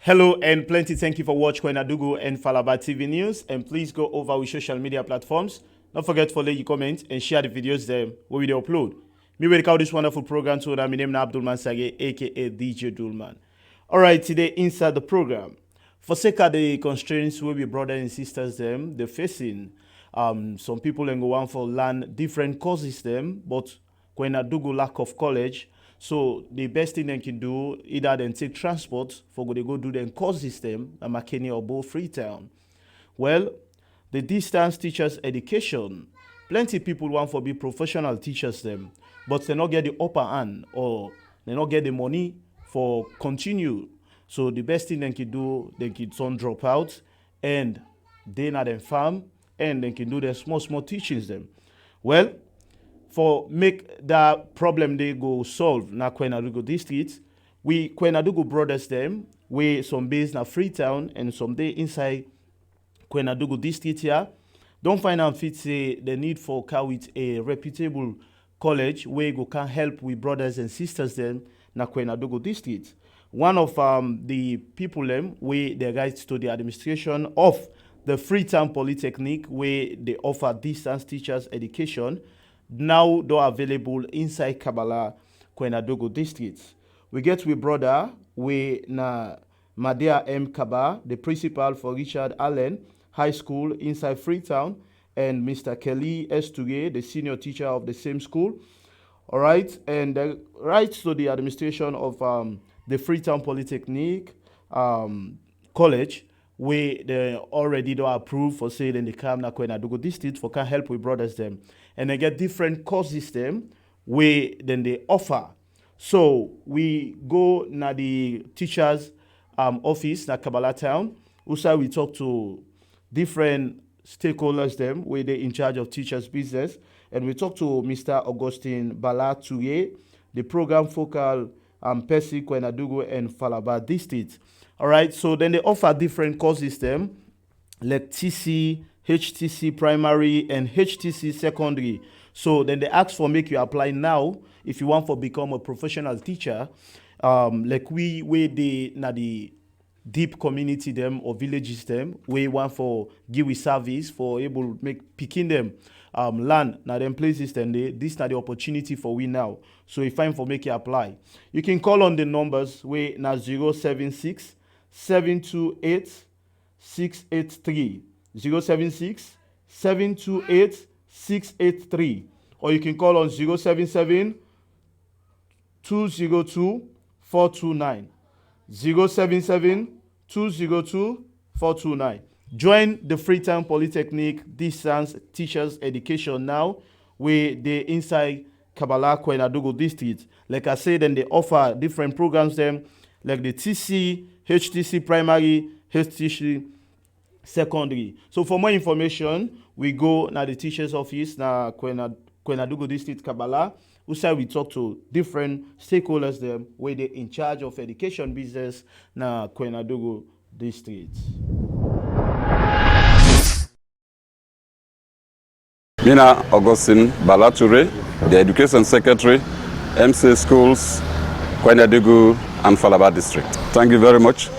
Hello and plenty thank you for watching Kwenadugu and Falaba TV News, and please go over our social media platforms. Don't forget to like, comment and share the videos there where we upload. Me will call this wonderful program to my name is Abdul Mansage, aka DJ Dulman. Alright, today inside the program, for sake of the constraints where we brothers and sisters them, they're facing some people and go on for learn different courses them, but Kwenadugu lack of college. So the best thing they can do, either then take transport for they go do the course system at McKinney or Bow Freetown. Well, the distance teachers education, plenty people want to be professional teachers them, but they not get the upper hand or they not get the money for continue. So the best thing they can do, they can some drop out and they not them farm and they can do their small teachings them. Well, for make that problem they go solve na Kwenadugu district, we Kwenadugu brothers them, we some base na Freetown and some day inside Kwenadugu district here. Don't find out fit say the need for car with a reputable college where go can help with brothers and sisters them na Kwenadugu district. One of the people them we the guys to the administration of the Freetown Polytechnic where they offer distance teachers education. Now they are available inside Kabbalah, Kwenadugu district. We get with brother, we na Madea M. Kaba, the principal for Richard Allen High School inside Freetown, and Mr. Kelly Estuge, the senior teacher of the same school. All right, and the rights to the administration of the Freetown Polytechnic College, we they already do approve for say in the Kam na Kwenadugu district for can help with brothers them. And they get different course system where then they offer. So we go na the teachers office na Kabbalah Town. Also we talk to different stakeholders them where they in charge of teachers business. And we talk to Mr. Augustine Bala Touye, the program focal Percy, Kwenadugu and Falaba district. All right, so then they offer different course system like TC, HTC primary and HTC secondary. So then they ask for make you apply now if you want to become a professional teacher. Like we they na the deep community them or villages them, we want for give we service for able make picking them land now them places then this na the opportunity for we now. So if I'm for make you apply, you can call on the numbers we na 076 728 683. 076 728 683, or you can call on 077 202 429. 077 202 429. Join the Freetown Polytechnic Distance Teachers Education now, where they inside Kabbalah Kwenadugu district. Like I said, then they offer different programs them, like the TC, HTC primary, HTC secondary. So for more information, we go na the teacher's office na Kwenadugu district Kabbalah. Also we talk to different stakeholders them where they in charge of education business na Kwenadugu district. Mina Augustine Balature, the education secretary, MC Schools, Kwenadugu and Falaba district. Thank you very much.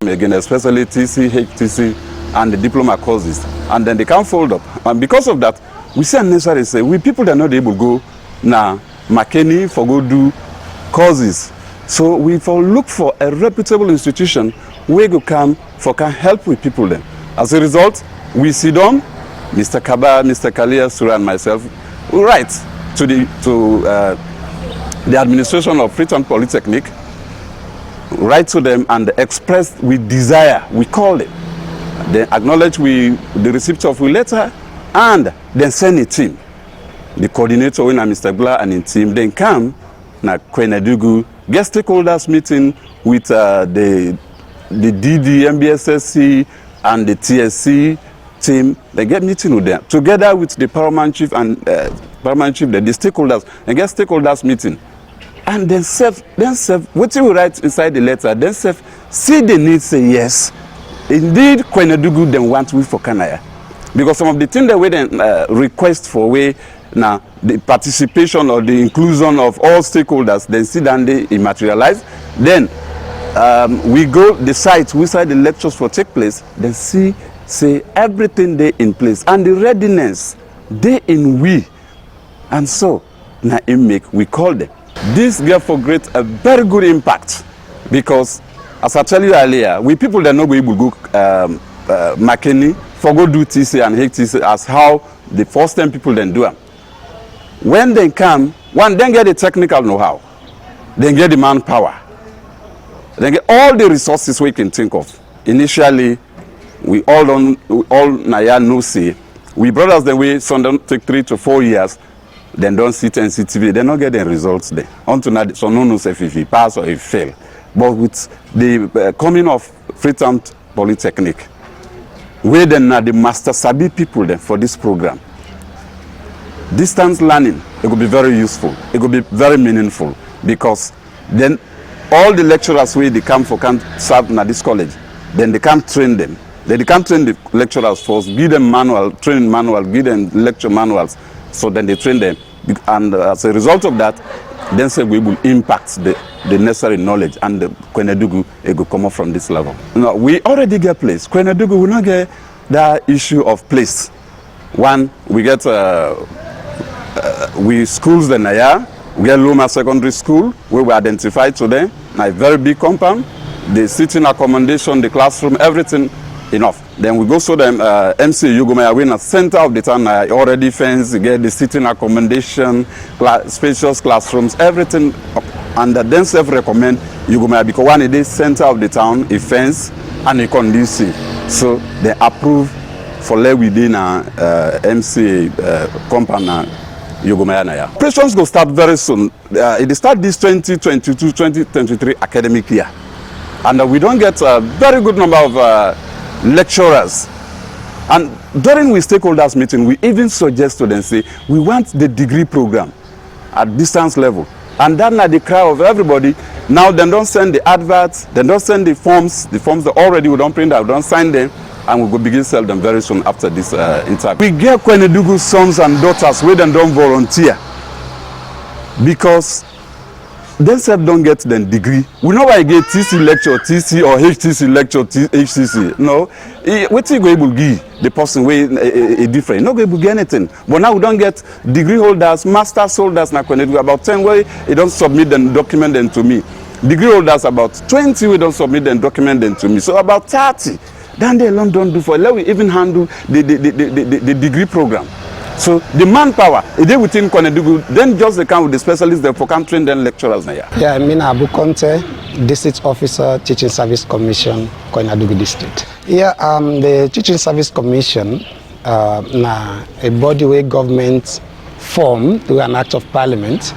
Again, especially TC, HTC, and the diploma courses. And then they can't fold up. And because of that, we say unnecessary say, we people that are not able to go now, McKinney for go do courses. So we for look for a reputable institution where go come for can help with people then. As a result, we sit down, Mr. Kaba, Mr. Kalia, Sura, and myself, we write to the administration of Freetown Polytechnic, write to them and express with desire, we call it. Then acknowledge the receipt of a letter and then send a team. The coordinator, when Mr. Blah and in team, then come na Kwenadugu, get stakeholders meeting with the DD, MBSSC and the TSC team. They get meeting with them together with the paramount chief and the stakeholders, and get stakeholders meeting. And then what you write inside the letter, then see the need, say yes. Indeed, Kwenadugu then want we for Kanaya. Because some of the things that we then request for way now the participation or the inclusion of all stakeholders, then see that they materialize. Then we go the site where the lectures will take place, then say everything they in place and the readiness they in we, and so now we call them. This therefore creates a very good impact, because as I tell you earlier, we people that know we will go McKinney for go do TC and HTC as how the first time people then do them. When they come, one then get the technical know-how, then get the manpower, then get all the resources we can think of. Initially, we all Naya no see. We brothers then we some don't take 3 to 4 years, then don't sit and CTV, they don't get the results there. Until now, so no knows if he pass or if fail. But with the coming of Freetown Polytechnic, we then are the master sabi people then for this program. Distance learning, it will be very useful. It will be very meaningful, because then all the lecturers where they come for can serve in this college, then they can train them. They can't train the lecturers first, give them manual, training manual, give them lecture manuals, so then they train them. And as a result of that, then say we will impact the necessary knowledge, and the Kwenedugu it will come up from this level. No, we already get place. Kwenedugu will not get the issue of place. One, we get we schools the Naya, we get Luma Secondary School, where we identified today, a very big compound, the sitting accommodation, the classroom, everything enough. Then we go so them MC Yugomaya, we in the center of the town, already fenced, you get the sitting accommodation, spacious classrooms, everything. And then self recommend Yugomaya, because one is the center of the town, a fence and a conducive. So they approve for lay within MC compound Yugomaya. Operations will start very soon. It start this 2022-2023 academic year. And we don't get a very good number of lecturers. And during we stakeholders meeting, we even suggest to them, say, we want the degree program at distance level. And then at the cry of everybody, now they don't send the adverts, they don't send the forms they already, we don't print out, we don't sign them, and we will begin sell them very soon after this interview. We get Kwenedugu sons and daughters where they don't volunteer, because they said don't get the degree. We know why get TC lecture, TC or HTC lecture, HCC. No, what you go able to give the person way a different. Not able to get anything. But now we don't get degree holders, master's holders. Now when about 10 way, they don't submit them, document them to me. Degree holders about 20 we don't submit them, document them to me. So about 30. Then they alone don't do for. Let we even handle the degree program. So the manpower, they within Kwenedugu, then just they come with the specialists, they can train them lecturers. Yeah, I mean Abu Conte, District Officer, Teaching Service Commission, Kwenedugu District. Yeah, the Teaching Service Commission, na a body where government formed through an act of parliament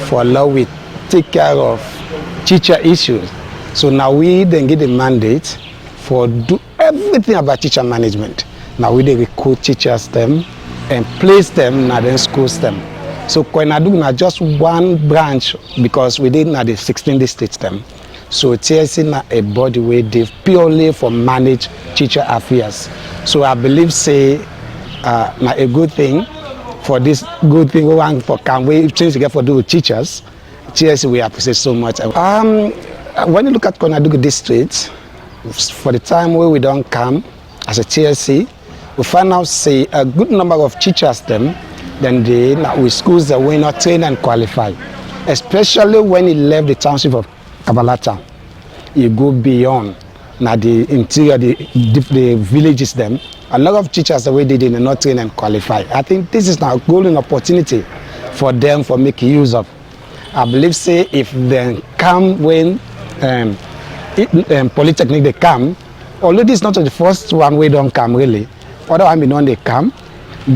for allow we take care of teacher issues. So now we then get the mandate for do everything about teacher management. Now we they recruit teachers them and place them and then schools them. So Kwenedugu na just one branch, because we did not the 16 districts them. So TSC na a body where they purely for manage teacher affairs. So I believe say na a good thing for this good thing we want for can we change to get for do with teachers. TSC we appreciate so much. When you look at Kwenedugu district, for the time where we don't come as a TSC, we find out say a good number of teachers them, then they with schools that were not trained and qualified, especially when he left the township of Kabalata. You go beyond now the interior, the villages them. A lot of teachers the way they did not train and qualify. I think this is now a golden opportunity for them for making use of. I believe say if they come when Polytechnic they come, although this is not the first one we don't come really. Other one when they come,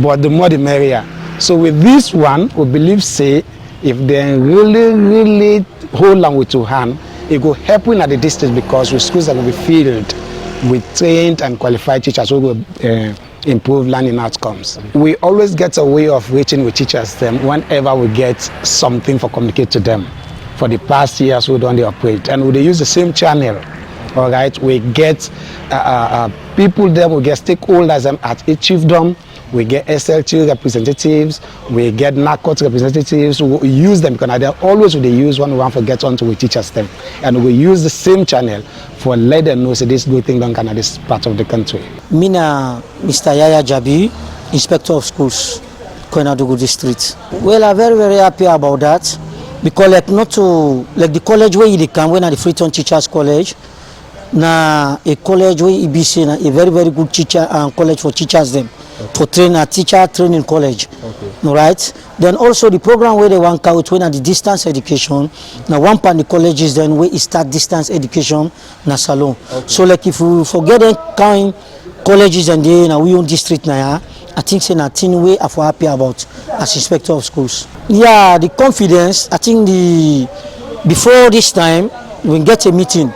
but the more the merrier. So with this one, we believe say if they really hold on with two hands, it will help in at the district, because with schools that will be filled with trained and qualified teachers who will improve learning outcomes. We always get a way of reaching with teachers them whenever we get something for communicate to them. For the past years we don't operate, and we use the same channel. All right, we get people there, we get stakeholders at each chiefdom, we get SL2 representatives, we get NACOT representatives. We use them because they always they use when we want to get onto we teachers them, and we use the same channel for let them know so this good thing done in this part of the country. Mina Mr. Yaya Jabi, Inspector of Schools, Koinadugu District. Well, I'm very, very happy about that because like not to like the college where they come when at the Freetown Teachers College, na a college where EBC na a very, very good teacher and college for teachers them. For teacher training college, right? Then also the program where they want out when at the distance education. Now one part of the colleges then where it start distance education na salon. So like if we forget them kind colleges and they now we own district now, I think say nothing way I'm happy about as Inspector of Schools. Yeah, the confidence. I think before this time we get a meeting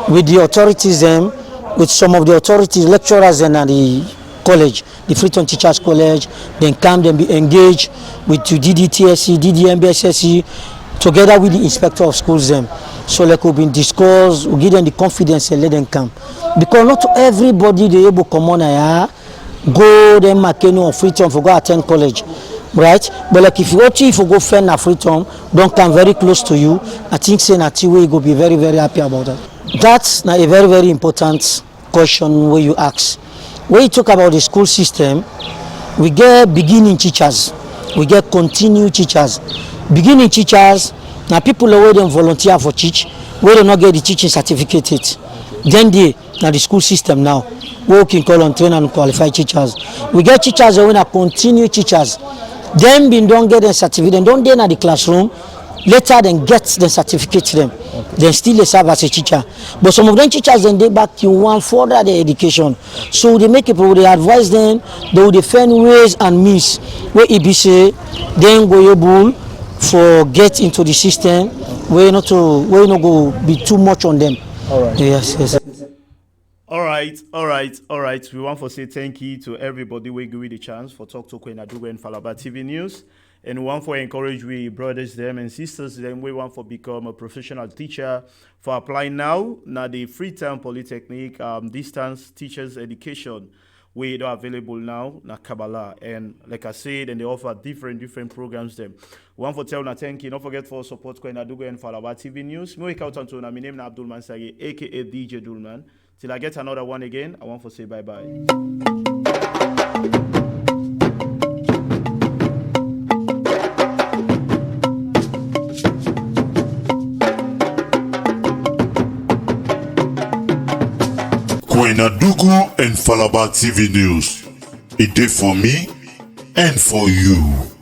with the authorities them, with some of the authorities, lecturers and the college, the Freetown Teachers College, then come and be engaged with the DDTSC, DDMBSSC, together with the Inspector of Schools them. So like we've been discussed, we give them the confidence and let them come. Because not everybody they able to come on here, go them Makeno or Freetown for go attend college, right? But like if you go friend at Freetown, don't come very close to you, I think say that way you go be very, very happy about that. That's a very, very important question where you ask. When you talk about the school system, we get beginning teachers, we get continuing teachers. Beginning teachers, now people who don't volunteer for teach, where they not get the teaching certificate. Then they now the school system now, we can call on train and qualified teachers. We get teachers who are continue teachers. Them been don't get the certificate, then don't they in the classroom. Later then get the certificate to them. Then still they serve as a teacher. But some of them teachers then they back you want further their education. So they make people, they advise them, they will defend ways and means where EBC then go able for get into the system where not go be too much on them. All right. Yes. All right. We want to say thank you to everybody we give you the chance for Talk to Koinadugu and Falaba TV News. And we want to encourage we brothers them and sisters them. We want to become a professional teacher for applying now the Freetown Polytechnic distance teachers education. We are available now na Kabbalah, and like I said, and they offer different programs them. We want to tell na thank you. Don't forget for support Koinadugu and Falaba TV News. Me wake out onto na my name na Abdul Mansagi, aka DJ Dulman. Till I get another one again, I want to say bye-bye. Koinadugu and Falaba TV News. A day for me and for you.